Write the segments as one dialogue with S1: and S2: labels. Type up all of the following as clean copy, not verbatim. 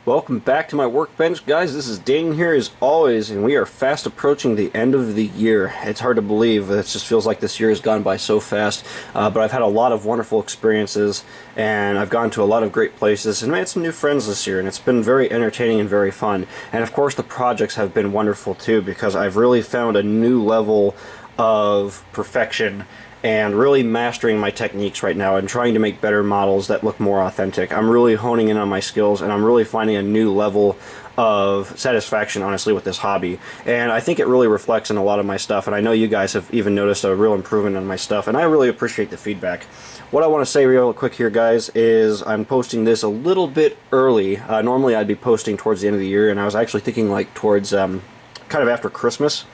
S1: Welcome back to my workbench, guys. This is Dane here as always, and we are fast approaching the end of the year. It's hard to believe. It just feels like this year has gone by so fast, but I've had a lot of wonderful experiences, and I've gone to a lot of great places, and made some new friends this year, and it's been very entertaining and very fun. And of course the projects have been wonderful too, because I've really found a new level of perfection and really mastering my techniques right now and trying to make better models that look more authentic. I'm really honing in on my skills, and I'm really finding a new level of satisfaction, honestly, with this hobby. And I think it really reflects in a lot of my stuff, and I know you guys have even noticed a real improvement on my stuff, and I really appreciate the feedback. What I want to say real quick here, guys, is I'm posting this a little bit early. Normally I'd be posting towards the end of the year, and I was actually thinking like towards kind of after Christmas.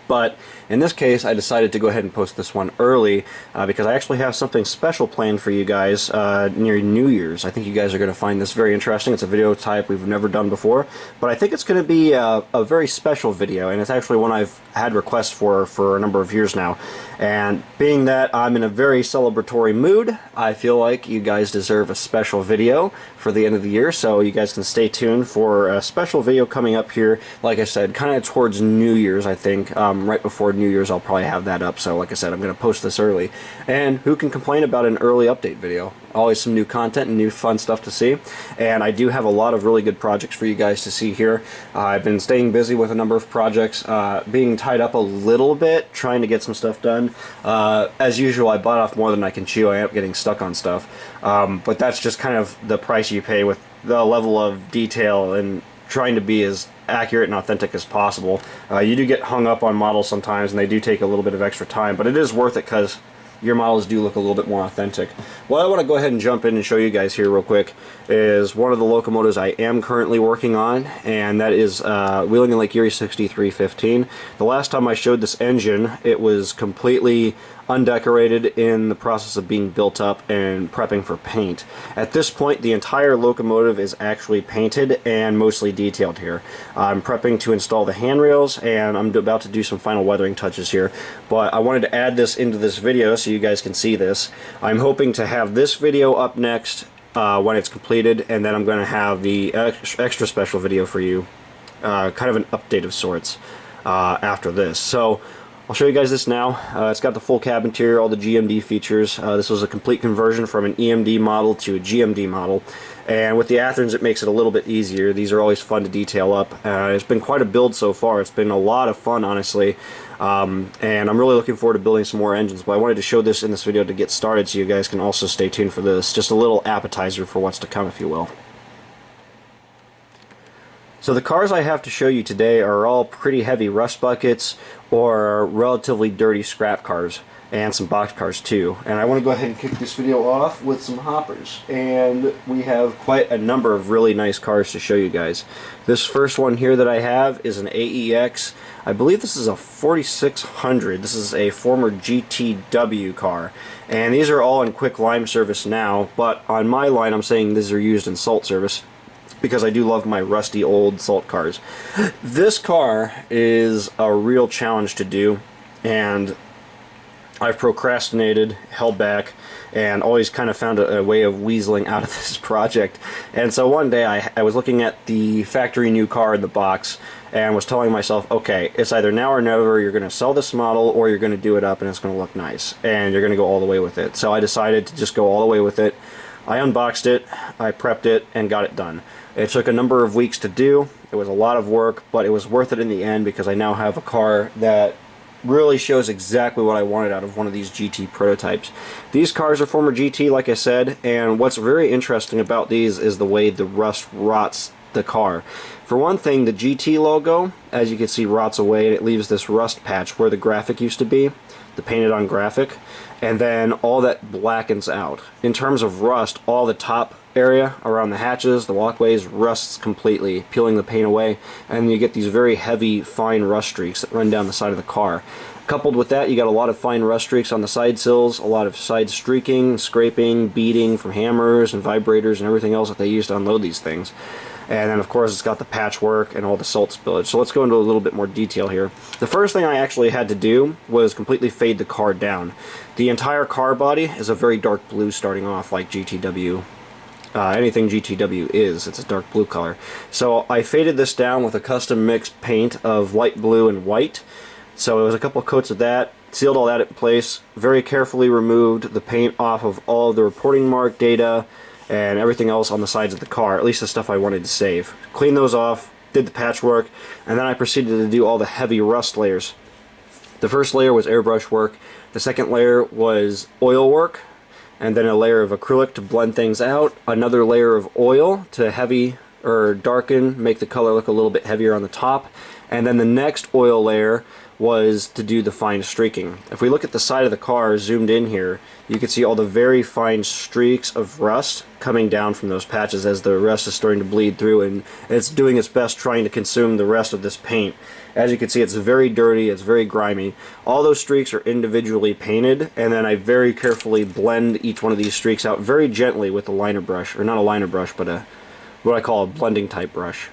S1: But in this case, I decided to go ahead and post this one early because I actually have something special planned for you guys near New Year's. I think you guys are going to find this very interesting. It's a video type we've never done before, but I think it's going to be a very special video, and it's actually one I've had requests for a number of years now. And being that I'm in a very celebratory mood, I feel like you guys deserve a special video for the end of the year, so you guys can stay tuned for a special video coming up here, like I said, kind of towards New Year's, I think. Right before New Year's I'll probably have that up, so like I said, I'm going to post this early. And who can complain about an early update video? Always some new content and new fun stuff to see, and I do have a lot of really good projects for you guys to see here. I've been staying busy with a number of projects, being tied up a little bit, trying to get some stuff done. As usual, I bought off more than I can chew. I end up getting stuck on stuff, but that's just kind of the price you pay with the level of detail and trying to be as accurate and authentic as possible. You do get hung up on models sometimes, and they do take a little bit of extra time, but it is worth it because your models do look a little bit more authentic. What I want to go ahead and jump in and show you guys here real quick is one of the locomotives I am currently working on, and that is Wheeling and Lake Erie 6315. The last time I showed this engine, it was completely undecorated, in the process of being built up and prepping for paint. At this point, the entire locomotive is actually painted and mostly detailed here. I'm prepping to install the handrails, and I'm about to do some final weathering touches here, but I wanted to add this into this video so you guys can see this. I'm hoping to have this video up next when it's completed, and then I'm going to have the extra special video for you, kind of an update of sorts, after this. So I'll show you guys this now. It's got the full cab interior, all the GMD features. This was a complete conversion from an EMD model to a GMD model, and with the Atherns it makes it a little bit easier. These are always fun to detail up. It's been quite a build so far. It's been a lot of fun, honestly, and I'm really looking forward to building some more engines, but I wanted to show this in this video to get started so you guys can also stay tuned for this. Just a little appetizer for what's to come, if you will. So the cars I have to show you today are all pretty heavy rust buckets or relatively dirty scrap cars, and some box cars too. And I want to go ahead and kick this video off with some hoppers, and we have quite a number of really nice cars to show you guys. This first one here that I have is an AEX. I believe this is a 4600. This is a former GTW car, and these are all in quick lime service now, but on my line I'm saying these are used in salt service, because I do love my rusty old salt cars. This car is a real challenge to do, and I've procrastinated, held back, and always kind of found a way of weaseling out of this project. And so one day I was looking at the factory new car in the box and was telling myself, okay, it's either now or never. You're going to sell this model, or you're going to do it up and it's going to look nice, and you're going to go all the way with it. So I decided to just go all the way with it. I unboxed it, I prepped it, and got it done. It took a number of weeks to do. It was a lot of work, but it was worth it in the end, because I now have a car that really shows exactly what I wanted out of one of these GT prototypes. These cars are former GT, like I said, and what's very interesting about these is the way the rust rots the car. For one thing, the GT logo, as you can see, rots away, and it leaves this rust patch where the graphic used to be, the painted on graphic, and then all that blackens out. In terms of rust, all the top area around the hatches, the walkways, rusts completely, peeling the paint away, and you get these very heavy, fine rust streaks that run down the side of the car. Coupled with that, you got a lot of fine rust streaks on the side sills, a lot of side streaking, scraping, beating from hammers and vibrators and everything else that they use to unload these things. And then of course it's got the patchwork and all the salt spillage. So let's go into a little bit more detail here. The first thing I actually had to do was completely fade the car down. The entire car body is a very dark blue starting off, like GTW Anything GTW is. It's a dark blue color. So I faded this down with a custom mixed paint of light blue and white. So it was a couple of coats of that, sealed all that in place, very carefully removed the paint off of all the reporting mark data and everything else on the sides of the car, at least the stuff I wanted to save. Cleaned those off, did the patchwork, and then I proceeded to do all the heavy rust layers. The first layer was airbrush work, the second layer was oil work, and then a layer of acrylic to blend things out, another layer of oil to heavy or darken, make the color look a little bit heavier on the top, and then the next oil layer was to do the fine streaking. If we look at the side of the car zoomed in here, you can see all the very fine streaks of rust coming down from those patches as the rust is starting to bleed through, and it's doing its best trying to consume the rest of this paint. As you can see, it's very dirty, it's very grimy. All those streaks are individually painted, and then I very carefully blend each one of these streaks out very gently with a liner brush, or not a liner brush, but what I call a blending type brush.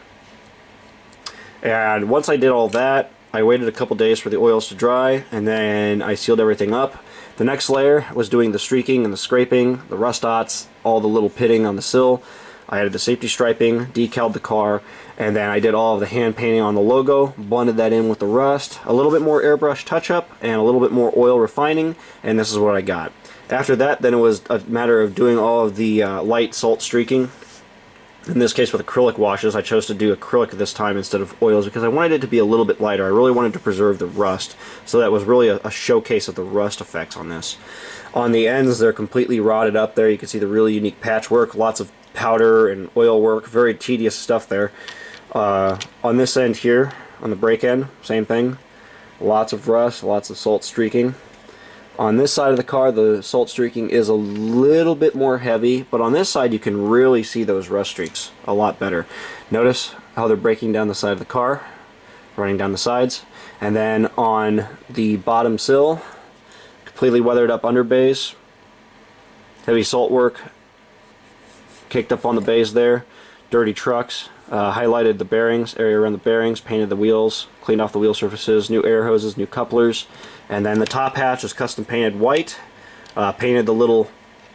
S1: And once I did all that, I waited a couple days for the oils to dry, and then I sealed everything up. The next layer was doing the streaking and the scraping, the rust dots, all the little pitting on the sill. I added the safety striping, decaled the car, and then I did all of the hand painting on the logo, blended that in with the rust, a little bit more airbrush touch-up, and a little bit more oil refining, and this is what I got. After that, then it was a matter of doing all of the light salt streaking. In this case with acrylic washes, I chose to do acrylic this time instead of oils because I wanted it to be a little bit lighter. I really wanted to preserve the rust, so that was really a showcase of the rust effects on this. On the ends, they're completely rotted up there. You can see the really unique patchwork, lots of powder and oil work, very tedious stuff there. On this end here, on the brake end, same thing. Lots of rust, lots of salt streaking. On this side of the car, the salt streaking is a little bit more heavy, but on this side you can really see those rust streaks a lot better. Notice how they're breaking down the side of the car, running down the sides, and then on the bottom sill, completely weathered up under bays, heavy salt work, kicked up on the bays there, dirty trucks, highlighted the bearings, area around the bearings, painted the wheels, cleaned off the wheel surfaces, new air hoses, new couplers, and then the top hatch was custom painted white, painted the little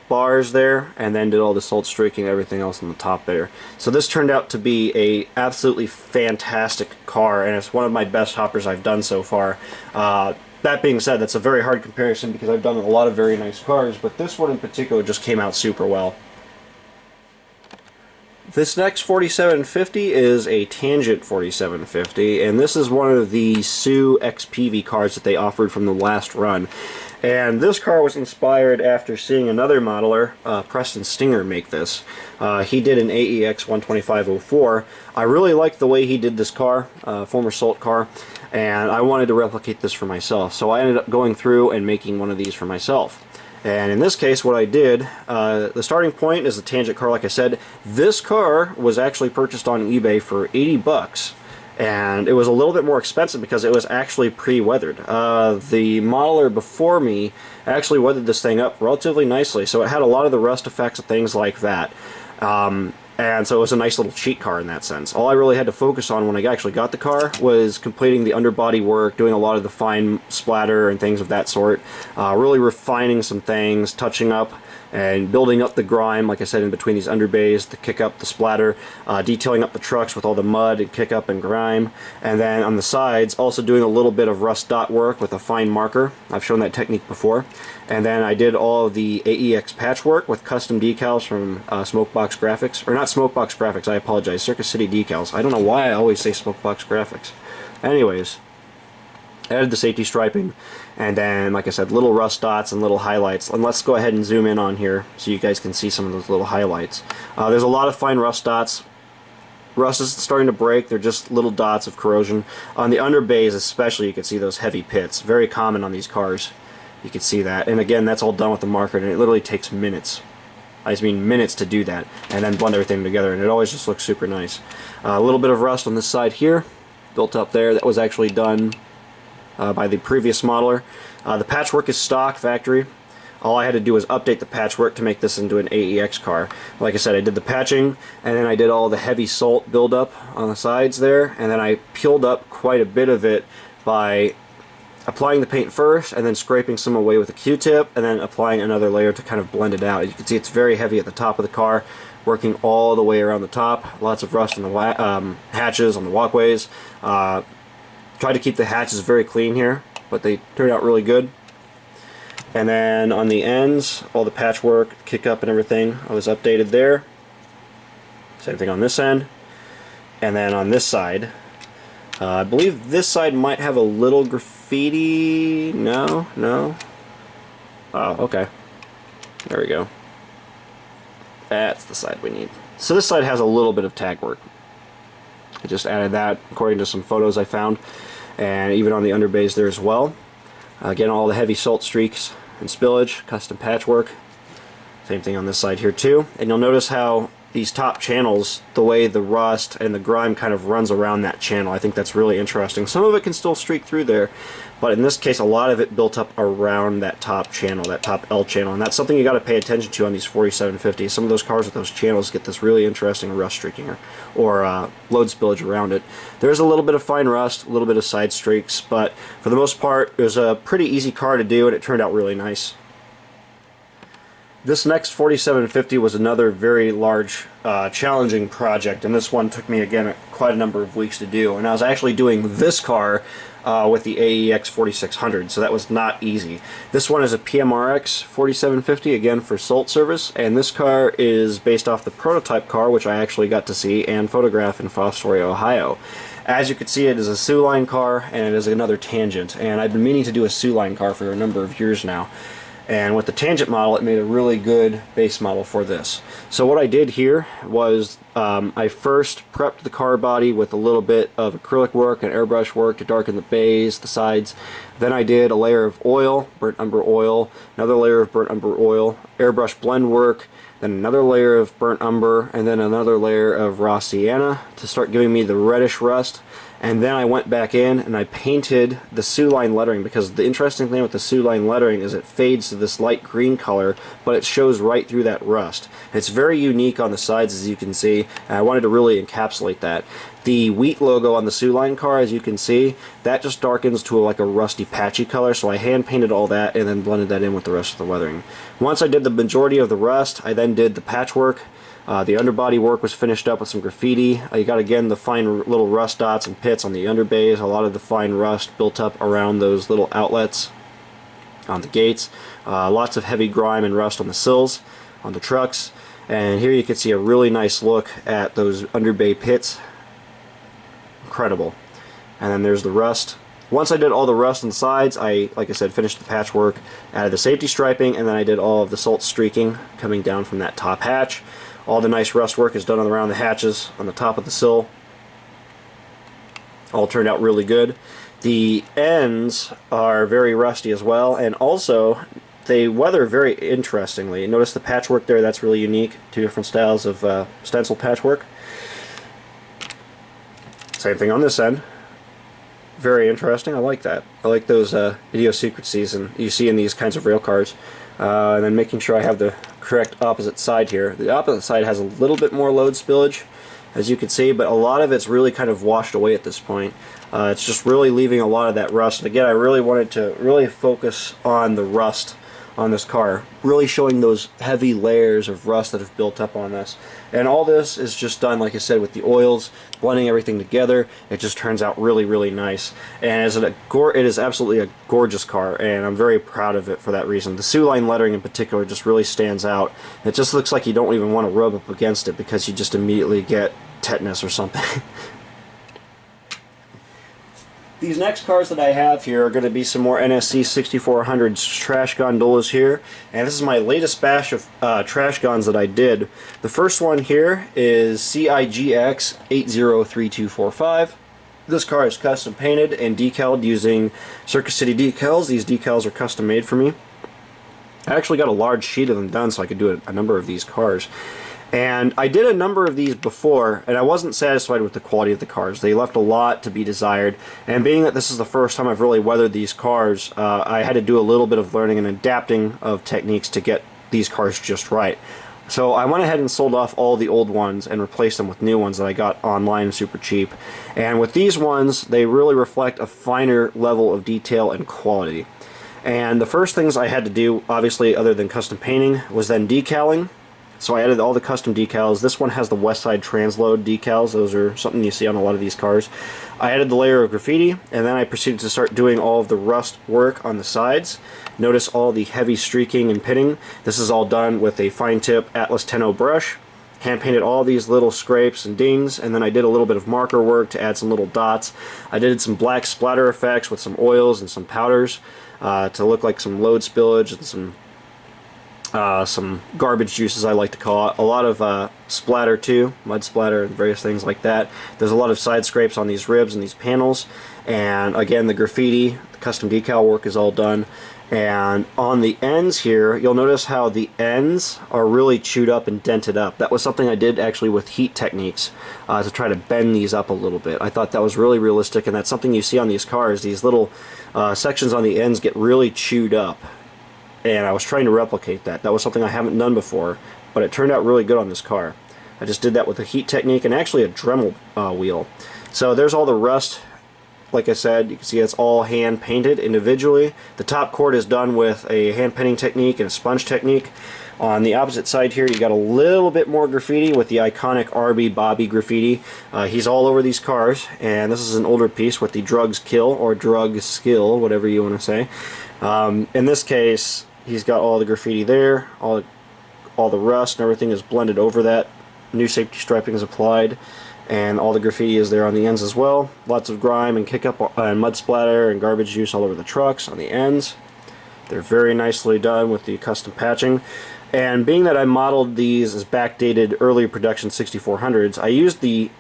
S1: bars there, and then did all the salt streaking and everything else on the top there. So this turned out to be a absolutely fantastic car, and it's one of my best hoppers I've done so far. That being said, that's a very hard comparison because I've done a lot of very nice cars, but this one in particular just came out super well. This next 4750 is a Tangent 4750, and this is one of the Soo XPV cars that they offered from the last run. And this car was inspired after seeing another modeler, Preston Stinger, make this. He did an AEX 12504. I really liked the way he did this car, former Salt car, and I wanted to replicate this for myself. So I ended up going through and making one of these for myself. And in this case, what I did, the starting point is the Tangent car, like I said. This car was actually purchased on eBay for 80 bucks. And it was a little bit more expensive because it was actually pre-weathered. The modeler before me actually weathered this thing up relatively nicely, so it had a lot of the rust effects and things like that. And so it was a nice little cheat car in that sense. All I really had to focus on when I actually got the car was completing the underbody work, doing a lot of the fine splatter and things of that sort, really refining some things, touching up and building up the grime, like I said, in between these underbays to kick up the splatter, detailing up the trucks with all the mud and kick up and grime, and then on the sides also doing a little bit of rust dot work with a fine marker. I've shown that technique before. And then I did all of the AEX patchwork with custom decals from Smokebox Graphics, or not Smokebox Graphics, I apologize, Circus City Decals. I don't know why I always say Smokebox Graphics. Anyways, added the safety striping, and then, like I said, little rust dots and little highlights. And let's go ahead and zoom in on here so you guys can see some of those little highlights. There's a lot of fine rust dots. Rust is starting to break. They're just little dots of corrosion. On the underbays especially, you can see those heavy pits. Very common on these cars. You can see that. And again, that's all done with the marker, and it literally takes minutes. I just mean minutes to do that, and then blend everything together, and it always just looks super nice. A little bit of rust on this side here, built up there. That was actually done by the previous modeler. The patchwork is stock factory. All I had to do was update the patchwork to make this into an AEX car. Like I said, I did the patching, and then I did all the heavy salt buildup on the sides there, and then I peeled up quite a bit of it by applying the paint first and then scraping some away with a Q-tip and then applying another layer to kind of blend it out. You can see it's very heavy at the top of the car, working all the way around the top. Lots of rust on the hatches, on the walkways. Tried to keep the hatches very clean here, but they turned out really good. And then on the ends, all the patchwork, kick up and everything was updated there. Same thing on this end. And then on this side, I believe this side might have a little graffiti. No. Oh, okay. There we go. That's the side we need. So this side has a little bit of tag work. I just added that according to some photos I found, and even on the underbays there as well. Again, all the heavy salt streaks and spillage, custom patchwork. Same thing on this side here too. And you'll notice how these top channels, the way the rust and the grime kind of runs around that channel. I think that's really interesting. Some of it can still streak through there, but in this case a lot of it built up around that top channel, that top L channel, and that's something you got to pay attention to on these 4750s. Some of those cars with those channels get this really interesting rust streaking or load spillage around it. There's a little bit of fine rust, a little bit of side streaks, but for the most part it was a pretty easy car to do and it turned out really nice. This next 4750 was another very large, challenging project, and this one took me again quite a number of weeks to do. And I was actually doing this car with the AEX 4600, so that was not easy. This one is a PMRX 4750, again for salt service, and this car is based off the prototype car, which I actually got to see and photograph in Fostoria, Ohio. As you can see, it is a Soo Line car, and it is another Tangent, and I've been meaning to do a Soo Line car for a number of years now. And with the Tangent model, it made a really good base model for this. So what I did here was I first prepped the car body with a little bit of acrylic work and airbrush work to darken the bays, the sides. Then I did a layer of oil, burnt umber oil, another layer of burnt umber oil, airbrush blend work, then another layer of burnt umber, and then another layer of raw sienna to start giving me the reddish rust. And then I went back in and I painted the Soo Line lettering, because the interesting thing with the Soo Line lettering is it fades to this light green color, but it shows right through that rust. It's very unique on the sides, as you can see, and I wanted to really encapsulate that. The wheat logo on the Soo Line car, as you can see, that just darkens to like a rusty patchy color, so I hand painted all that and then blended that in with the rest of the weathering. Once I did the majority of the rust, I then did the patchwork. The underbody work was finished up with some graffiti. You got again the fine little rust dots and pits on the underbays, a lot of the fine rust built up around those little outlets on the gates. Lots of heavy grime and rust on the sills, on the trucks. And here you can see a really nice look at those underbay pits. Incredible. And then there's the rust. Once I did all the rust on the sides, like I said, finished the patchwork, added the safety striping, and then I did all of the salt streaking coming down from that top hatch. All the nice rust work is done around the hatches, on the top of the sill. All turned out really good. The ends are very rusty as well, and also they weather very interestingly. Notice the patchwork there, that's really unique. Two different styles of stencil patchwork. Same thing on this end. Very interesting, I like that. I like those idiosyncrasies and you see in these kinds of rail cars. And then making sure I have the correct opposite side here. The opposite side has a little bit more load spillage, as you can see, but a lot of it's really kind of washed away at this point. It's just really leaving a lot of that rust. And again, I really wanted to really focus on the rust on this car, really showing those heavy layers of rust that have built up on this. And all this is just done, like I said, with the oils, blending everything together. It just turns out really, really nice. And it is absolutely a gorgeous car, and I'm very proud of it for that reason. The Soo Line lettering in particular just really stands out. It just looks like you don't even want to rub up against it because you just immediately get tetanus or something. These next cars that I have here are going to be some more NSC 6400s trash gondolas here, and this is my latest batch of trash gons that I did. The first one here is CIGX 803245. This car is custom painted and decaled using Circus City decals. These decals are custom made for me. I actually got a large sheet of them done so I could do a number of these cars. And I did a number of these before, and I wasn't satisfied with the quality of the cars. They left a lot to be desired, and being that this is the first time I've really weathered these cars, I had to do a little bit of learning and adapting of techniques to get these cars just right. So I went ahead and sold off all the old ones and replaced them with new ones that I got online super cheap. And with these ones, they really reflect a finer level of detail and quality. And the first things I had to do, obviously other than custom painting, was then decaling. So I added all the custom decals. This one has the West Side Transload decals. Those are something you see on a lot of these cars. I added the layer of graffiti, and then I proceeded to start doing all of the rust work on the sides. Notice all the heavy streaking and pitting. This is all done with a fine tip Atlas 10-0 brush. Hand painted all these little scrapes and dings, and then I did a little bit of marker work to add some little dots. I did some black splatter effects with some oils and some powders to look like some load spillage and some garbage juices, I like to call it. A lot of splatter too, mud splatter and various things like that. There's a lot of side scrapes on these ribs and these panels, and again the graffiti, the custom decal work is all done. And on the ends here, you'll notice how the ends are really chewed up and dented up. That was something I did actually with heat techniques to try to bend these up a little bit. I thought that was really realistic, and that's something you see on these cars. These little sections on the ends get really chewed up, and I was trying to replicate that. That was something I haven't done before, but it turned out really good on this car. I just did that with a heat technique and actually a Dremel wheel. So there's all the rust. Like I said, you can see it's all hand painted individually. The top cord is done with a hand painting technique and a sponge technique. On the opposite side here, you got a little bit more graffiti with the iconic RB Bobby graffiti. He's all over these cars, and this is an older piece with the Drugs Kill or Drug Skill, whatever you want to say. In this case, he's got all the graffiti there, all the rust and everything is blended over that. New safety striping is applied, and all the graffiti is there on the ends as well. Lots of grime and kick up and mud splatter and garbage juice all over the trucks on the ends. They're very nicely done with the custom patching. And being that I modeled these as backdated early production 6400s, I used the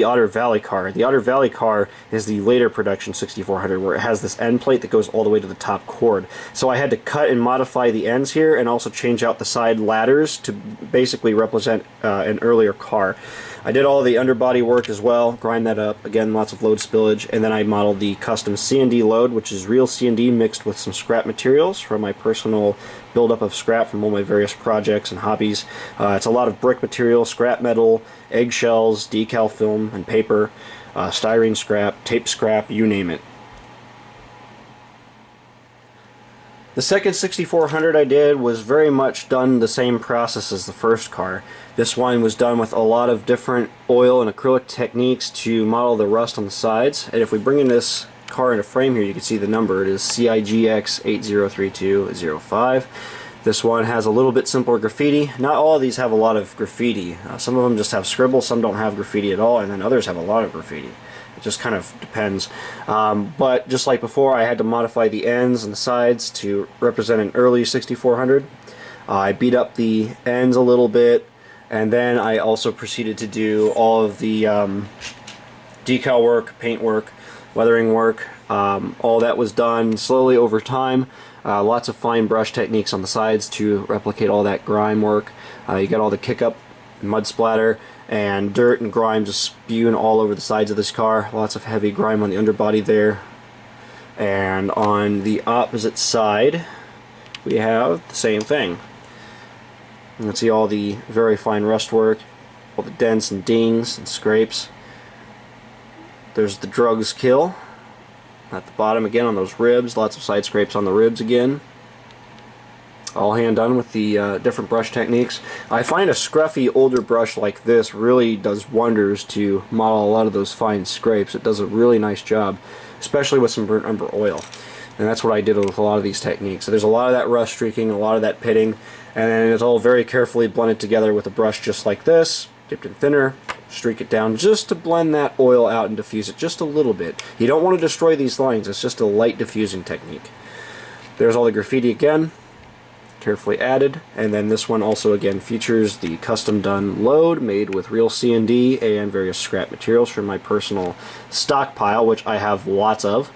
S1: Otter Valley car. The Otter Valley car is the later production 6400 where it has this end plate that goes all the way to the top cord. So I had to cut and modify the ends here and also change out the side ladders to basically represent an earlier car. I did all the underbody work as well, grind that up, again lots of load spillage, and then I modeled the custom C&D load, which is real C&D mixed with some scrap materials from my personal buildup of scrap from all my various projects and hobbies. It's a lot of brick material, scrap metal, eggshells, decal film and paper, styrene scrap, tape scrap, you name it. The second 6400 I did was very much done the same process as the first car. This one was done with a lot of different oil and acrylic techniques to model the rust on the sides. And if we bring in this car into frame here, you can see the number. It is CIGX803205. This one has a little bit simpler graffiti. Not all of these have a lot of graffiti. Some of them just have scribble, some don't have graffiti at all, and then others have a lot of graffiti. It just kind of depends. But just like before, I had to modify the ends and the sides to represent an early 6400. I beat up the ends a little bit, and then I also proceeded to do all of the decal work, paint work, weathering work. All that was done slowly over time. Lots of fine brush techniques on the sides to replicate all that grime work. You got all the kick up, mud splatter, and dirt and grime just spewing all over the sides of this car. Lots of heavy grime on the underbody there. And on the opposite side, we have the same thing. You can see all the very fine rust work, all the dents and dings and scrapes. There's the Drugs Kill at the bottom again on those ribs. Lots of side scrapes on the ribs again. All hand done with the different brush techniques. I find a scruffy older brush like this really does wonders to model a lot of those fine scrapes. It does a really nice job, especially with some burnt umber oil. And that's what I did with a lot of these techniques. So there's a lot of that rust streaking, a lot of that pitting, and it's all very carefully blended together with a brush just like this, dipped in thinner, streak it down just to blend that oil out and diffuse it just a little bit. You don't want to destroy these lines, it's just a light diffusing technique. There's all the graffiti again, carefully added, and then this one also again features the custom done load made with real C&D and various scrap materials from my personal stockpile, which I have lots of.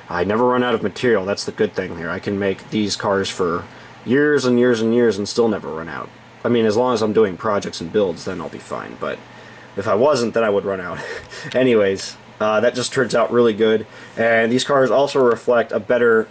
S1: I never run out of material. That's the good thing here. I can make these cars for years and years and years and still never run out. I mean, as long as I'm doing projects and builds, then I'll be fine, but if I wasn't, then I would run out. Anyways, that just turns out really good, and these cars also reflect a better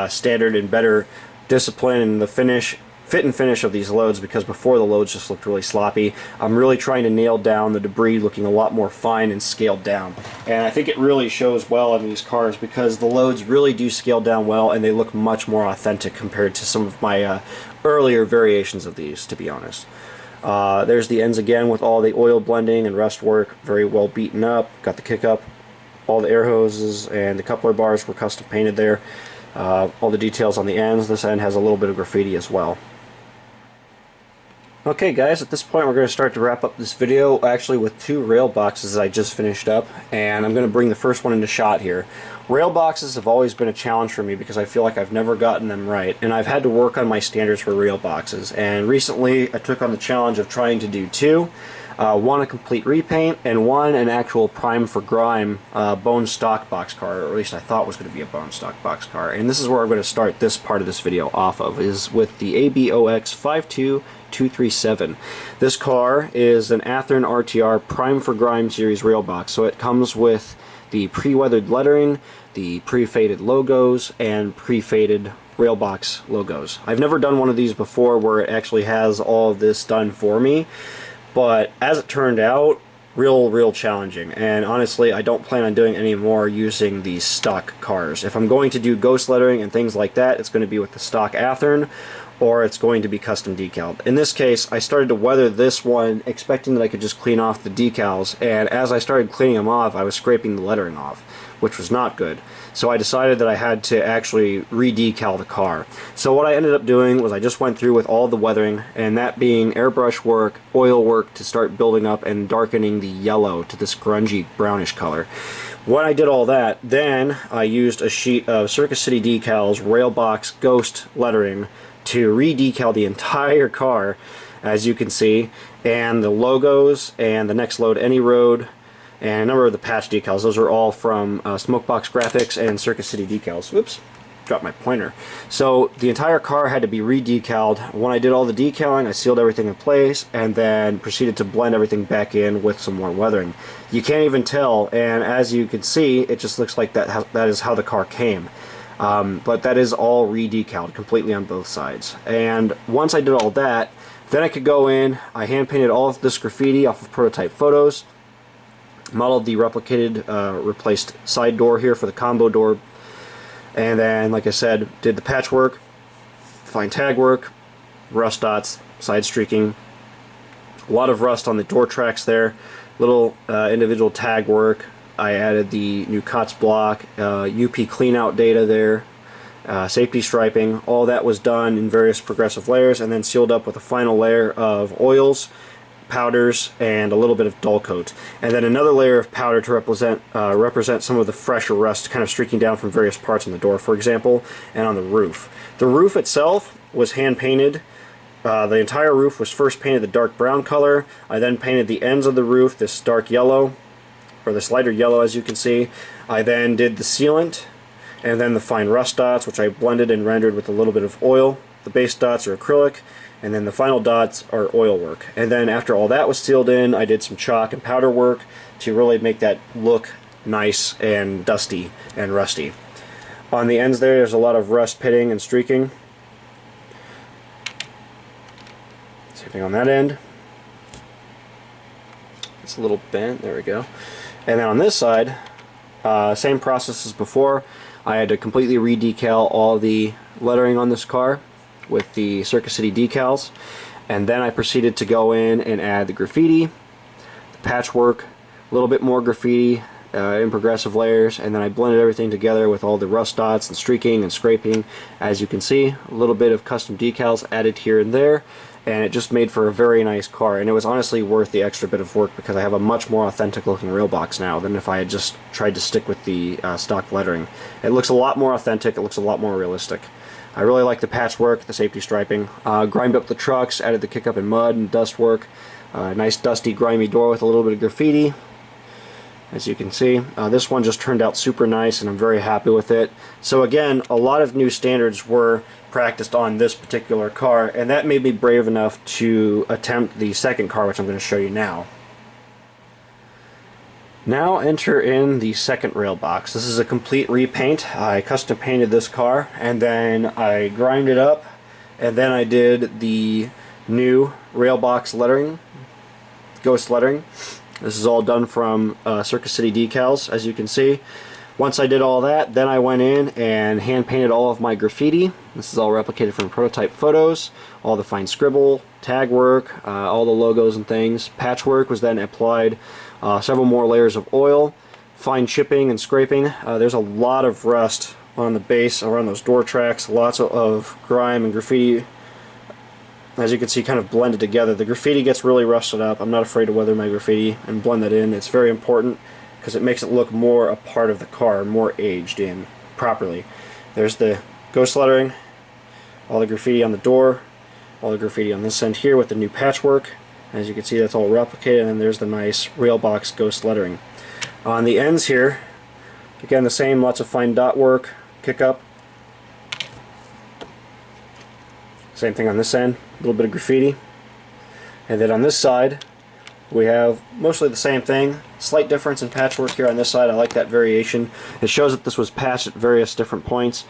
S1: standard and better discipline in the finish fit and finish of these loads, because before the loads just looked really sloppy. I'm really trying to nail down the debris looking a lot more fine and scaled down. And I think it really shows well in these cars, because the loads really do scale down well and they look much more authentic compared to some of my earlier variations of these, to be honest. There's the ends again with all the oil blending and rust work, very well beaten up. Got the kick up, all the air hoses and the coupler bars were custom painted there. All the details on the ends. This end has a little bit of graffiti as well. Okay guys, at this point we're going to start to wrap up this video actually with two rail boxes I just finished up, and I'm going to bring the first one into shot here. Rail boxes have always been a challenge for me because I feel like I've never gotten them right, and I've had to work on my standards for rail boxes. And recently I took on the challenge of trying to do two. One a complete repaint, and one an actual prime for grime bone stock boxcar, or at least I thought was going to be a bone stock boxcar. And this is where I'm going to start this part of this video off of, is with the ABOX 52237. This car is an Athearn RTR prime for grime series rail box, so it comes with the pre-weathered lettering, the pre-faded logos, and pre-faded Railbox logos. I've never done one of these before where it actually has all of this done for me. But as it turned out, real challenging, and honestly I don't plan on doing any more using these stock cars. If I'm going to do ghost lettering and things like that, it's going to be with the stock Athearn, or it's going to be custom decaled. In this case, I started to weather this one expecting that I could just clean off the decals, and as I started cleaning them off, I was scraping the lettering off, which was not good. So I decided that I had to actually re-decal the car. So what I ended up doing was I just went through with all the weathering, and that being airbrush work, oil work to start building up and darkening the yellow to this grungy brownish color. When I did all that, then I used a sheet of Circus City Decals Railbox Ghost lettering to re-decal the entire car, as you can see, and the logos and the Next Load Any Road and a number of the patch decals. Those are all from Smokebox Graphics and Circus City Decals. Whoops, dropped my pointer. So the entire car had to be re-decaled. When I did all the decaling, I sealed everything in place and then proceeded to blend everything back in with some more weathering. You can't even tell, and as you can see, it just looks like that is how the car came. But that is all re-decaled completely on both sides. And once I did all that, then I could go in, I hand painted all of this graffiti off of prototype photos, modeled the replicated replaced side door here for the combo door, and then, like I said, did the patchwork, fine tag work, rust dots, side streaking, a lot of rust on the door tracks there, little individual tag work. I added the new COTS block, UP cleanout data there, safety striping. All that was done in various progressive layers and then sealed up with a final layer of oils, powders, and a little bit of dull coat, and then another layer of powder to represent some of the fresher rust kind of streaking down from various parts on the door, for example, and on the roof. The roof itself was hand painted. The entire roof was first painted the dark brown color. I then painted the ends of the roof this dark yellow, or this lighter yellow, as you can see. I then did the sealant and then the fine rust dots, which I blended and rendered with a little bit of oil. The base dots are acrylic, and then the final dots are oil work. And then after all that was sealed in, I did some chalk and powder work to really make that look nice and dusty and rusty. On the ends there's a lot of rust pitting and streaking. Same thing on that end. It's a little bent, there we go. And then on this side, same process as before. I had to completely re-decal all the lettering on this car with the Circus City decals, and then I proceeded to go in and add the graffiti, the patchwork, a little bit more graffiti in progressive layers, and then I blended everything together with all the rust dots and streaking and scraping. As you can see, a little bit of custom decals added here and there, and it just made for a very nice car, and it was honestly worth the extra bit of work because I have a much more authentic looking Railbox now than if I had just tried to stick with the stock lettering. It looks a lot more authentic, it looks a lot more realistic. I really like the patchwork, the safety striping. Grimed up the trucks, added the kick-up in mud and dust work. Nice dusty, grimy door with a little bit of graffiti, as you can see. This one just turned out super nice, and I'm very happy with it. So again, a lot of new standards were practiced on this particular car, and that made me brave enough to attempt the second car, which I'm going to show you now. Now enter in the second Railbox. This is a complete repaint. I custom painted this car, and then I grimed it up and then I did the new Railbox lettering, ghost lettering. This is all done from Circus City decals, as you can see. Once I did all that, then I went in and hand painted all of my graffiti. This is all replicated from prototype photos, all the fine scribble, tag work, all the logos and things. Patchwork was then applied, several more layers of oil, fine chipping and scraping. There's a lot of rust on the base around those door tracks, lots of grime and graffiti, as you can see, kind of blended together. The graffiti gets really rusted up. I'm not afraid to weather my graffiti and blend that in. It's very important because it makes it look more a part of the car, more aged in properly. There's the ghost lettering, all the graffiti on the door, all the graffiti on this end here with the new patchwork. As you can see, that's all replicated, and then there's the nice Railbox ghost lettering. On the ends here, again the same, lots of fine dot work, kick up. Same thing on this end, a little bit of graffiti. And then on this side, we have mostly the same thing. Slight difference in patchwork here on this side. I like that variation. It shows that this was patched at various different points.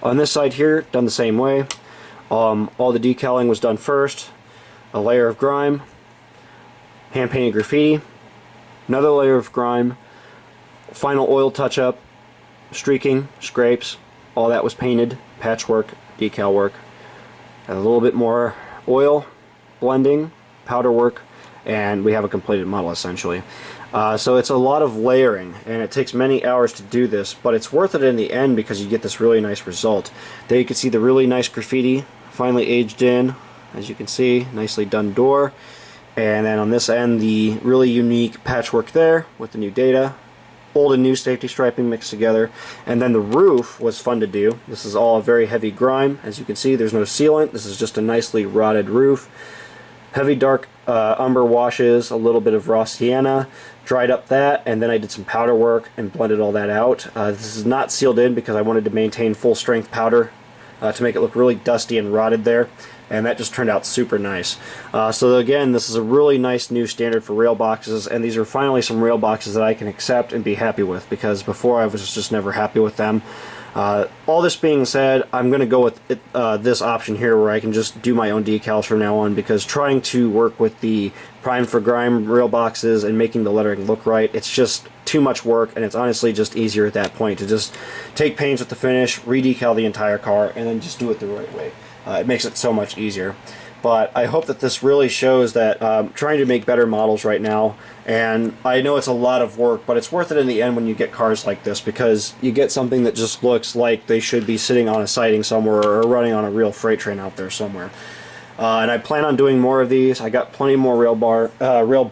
S1: On this side here, done the same way. All the decaling was done first. A layer of grime, hand painted graffiti, another layer of grime, final oil touch up, streaking, scrapes, all that was painted, patchwork, decal work, and a little bit more oil, blending, powder work, and we have a completed model essentially. So it's a lot of layering, and it takes many hours to do this, but it's worth it in the end because you get this really nice result. There you can see the really nice graffiti, finally aged in, as you can see, nicely done door. And then on this end, the really unique patchwork there with the new data, old and new safety striping mixed together. And then the roof was fun to do. This is all very heavy grime. As you can see, there's no sealant. This is just a nicely rotted roof. Heavy dark umber washes, a little bit of raw sienna, dried up that, and then I did some powder work and blended all that out. This is not sealed in because I wanted to maintain full strength powder to make it look really dusty and rotted there, and that just turned out super nice. So again, this is a really nice new standard for rail boxes, and these are finally some rail boxes that I can accept and be happy with, because before I was just never happy with them. All this being said, I'm going to go with this option here where I can just do my own decals from now on, because trying to work with the prime for grime rail boxes and making the lettering look right, it's just too much work, and it's honestly just easier at that point to just take pains with the finish, re-decal the entire car, and then just do it the right way. It makes it so much easier. But I hope that this really shows that I'm trying to make better models right now, and I know it's a lot of work, but it's worth it in the end when you get cars like this, because you get something that just looks like they should be sitting on a siding somewhere or running on a real freight train out there somewhere. And I plan on doing more of these. I got plenty more rail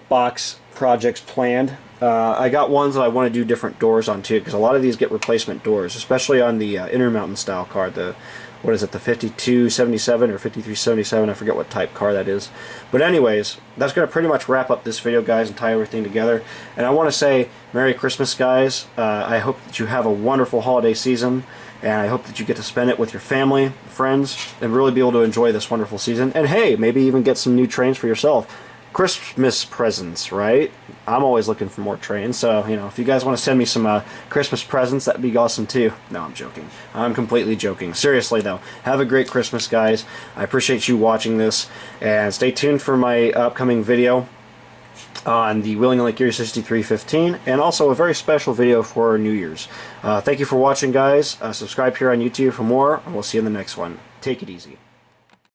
S1: box projects planned. I got ones that I want to do different doors on too, because a lot of these get replacement doors, especially on the Intermountain style car, the what is it, the 5277 or 5377, I forget what type car that is. But anyways, that's going to pretty much wrap up this video, guys, and tie everything together. And I want to say Merry Christmas, guys. I hope that you have a wonderful holiday season, and I hope that you get to spend it with your family, friends, and really be able to enjoy this wonderful season. And hey, maybe even get some new trains for yourself. Christmas presents, right? I'm always looking for more trains, so you know, if you guys want to send me some Christmas presents, that'd be awesome too. No, I'm joking. I'm completely joking. Seriously though, have a great Christmas, guys. I appreciate you watching this, and stay tuned for my upcoming video on the Wheeling Lake Erie 6315, and also a very special video for New Year's. Thank you for watching, guys. Subscribe here on YouTube for more, and we'll see you in the next one. Take it easy.